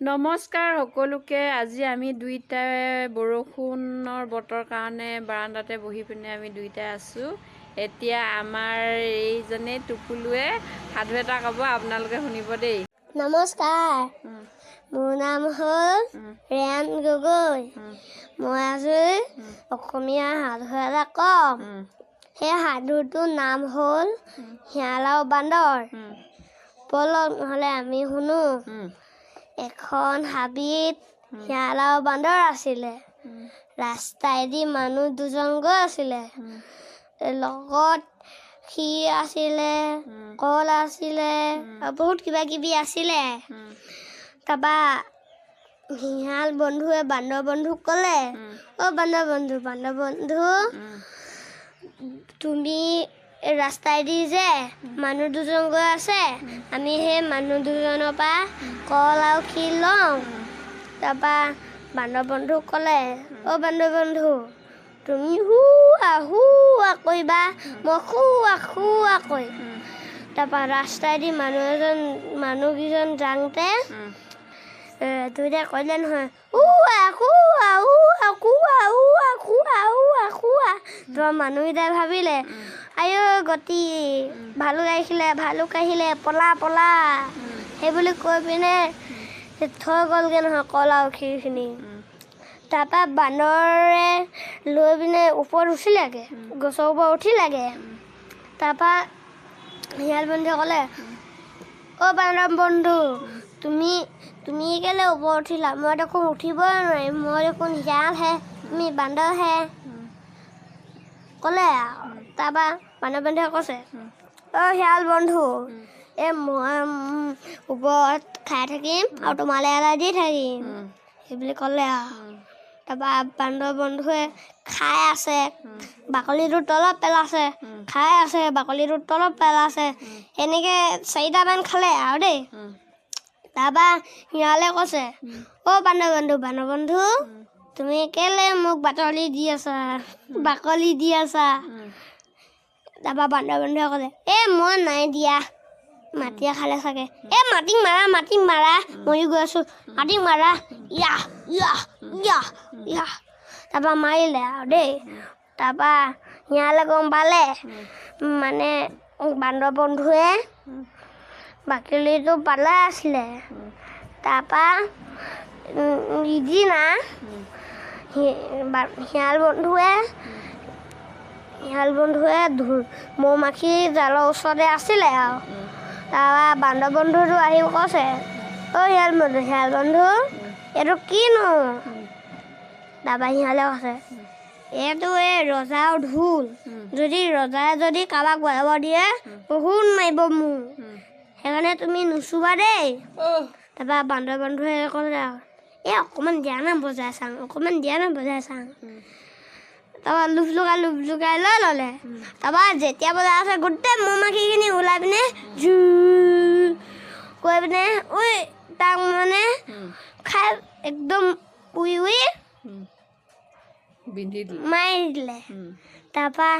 নমস্কাৰ সকলোকে। আজি আমি দুইটাই বৰষুণৰ বতৰ কাৰণে বাৰান্দাতে বহি পিনে আমি দুইটাই আছোঁ। এতিয়া আমাৰ এইজনে টুপুলুৱে সাধু এটা ক'ব, আপোনালোকে শুনিব দেই। নমস্কাৰ, মোৰ নাম হ'ল ৰেয়ান গগৈ। মই আজি অসমীয়া সাধু এটা ক'ম। সেই সাধুটোৰ নাম হ'ল শিয়াল আৰু বান্দৰ। ব'লক নহ'লে আমি শুনো। এখন হাবিত শিয়াল আৰু বান্দৰ আছিলে। ৰাস্তাইদি মানুহ দুজন গৈ আছিলে। লগত সি আছিলে, কল আছিলে আৰু বহুত কিবা কিবি আছিলে। তাৰপৰা শিয়াল বন্ধুৱে বান্দৰ বন্ধুক ক'লে, অ' বান্দৰ বন্ধু, তুমি ৰাস্তাইদি যে মানুহ দুজন গৈ আছে, আমি সেই মানুহ দুজনৰ পৰা কল আৰু ক্ষীৰ লওঁ। তাৰপৰা বান্দৰ বন্ধুক ক'লে, অ' বান্দৰ বন্ধু, তুমি হুৱা কৰিবা, মই খুৱা কৰিম। তাৰপৰা ৰাস্তাইদি মানুহকেইজন যাওঁতে দুইটাই কৰিলে নহয়, তোমাৰ মানুহকেইটাই ভাবিলে, আইঅ গতি ভালুক আহিলে পলা সেইবুলি কৈ পিনে থৈ গ'লগৈ নহয় কল আৰু ক্ষীৰখিনি। তাৰপৰা বান্দৰে লৈ পিনে ওপৰত উঠিলেগৈ, গছৰ ওপৰত উঠিলেগৈ। তাৰপৰা শিয়াল বন্ধুৱে ক'লে, অ' বান্দৰ বন্ধু, তুমি কেলৈ ওপৰত উঠিলা? মই দেখোন উঠিবই নোৱাৰিম, মই দেখোন শিয়ালহে, তুমি বান্দৰহে ক'লে আৰু। তাৰপৰা বান্দৰ বন্ধুৱে কৈছে, অ' শিয়াল বন্ধু, মই ওপৰত খাই থাকিম আৰু তোমালৈ এলাই দি থাকিম সেইবুলি ক'লে আৰু। তাৰপৰা বান্দৰ বন্ধুৱে খাই আছে, বাকলিটো তলত পেলাইছে, খাই আছে, বাকলিটো তলত পেলাইছে, এনেকৈ 4টামান খালে আৰু দেই। তাৰপৰা শিয়ালে কৈছে, অ' বান্দৰ বন্ধু, তুমি কেলৈ মোক বাকলি দি আছা? তাৰপৰা বান্দৰ বন্ধুৱে ক'লে, মই নাই দিয়া, মাটিয়ে খালে চাগে। মাটিক মাৰা, মৰি গৈ আছোঁ, মাটিক মাৰা, ইয়াহ। তাৰপৰা মাৰিলে আৰু দেই। তাৰপৰা শিয়ালে গম পালে, মানে বান্দৰ বন্ধুৱে বাকলিটো পেলাই আছিলে। তাৰপৰা ইদিনা শিয়াল বন্ধুৱে মৌ-মাখি জালৰ ওচৰতে আছিলে আৰু। তাৰপৰা বান্দৰ বন্ধুটো আহি কৈছে, অ' শিয়াল বন্ধু, এইটো কিনো? তাৰপৰা শিয়ালে কৈছে, এইটো ৰজাৰ ঢোল, ৰজাই কাৰোবাক বজাব দিয়ে বহুত মাৰিব মোক, সেইকাৰণে তুমি নুচুবা দেই। তাৰপৰা বান্দৰ বন্ধুৱে ক'লে, অকণমান দিয়া না বজাই চাওঁ। তাৰপৰা লুভ লুকাই লৈ ল'লে। তাৰপৰা যেতিয়া বজাই আছে, গোটেই মৌ-মাখিখিনি ওলাই পিনে কৈ পিনে তাক মানে খাই একদম উই মাৰি দিলে। তাৰপৰা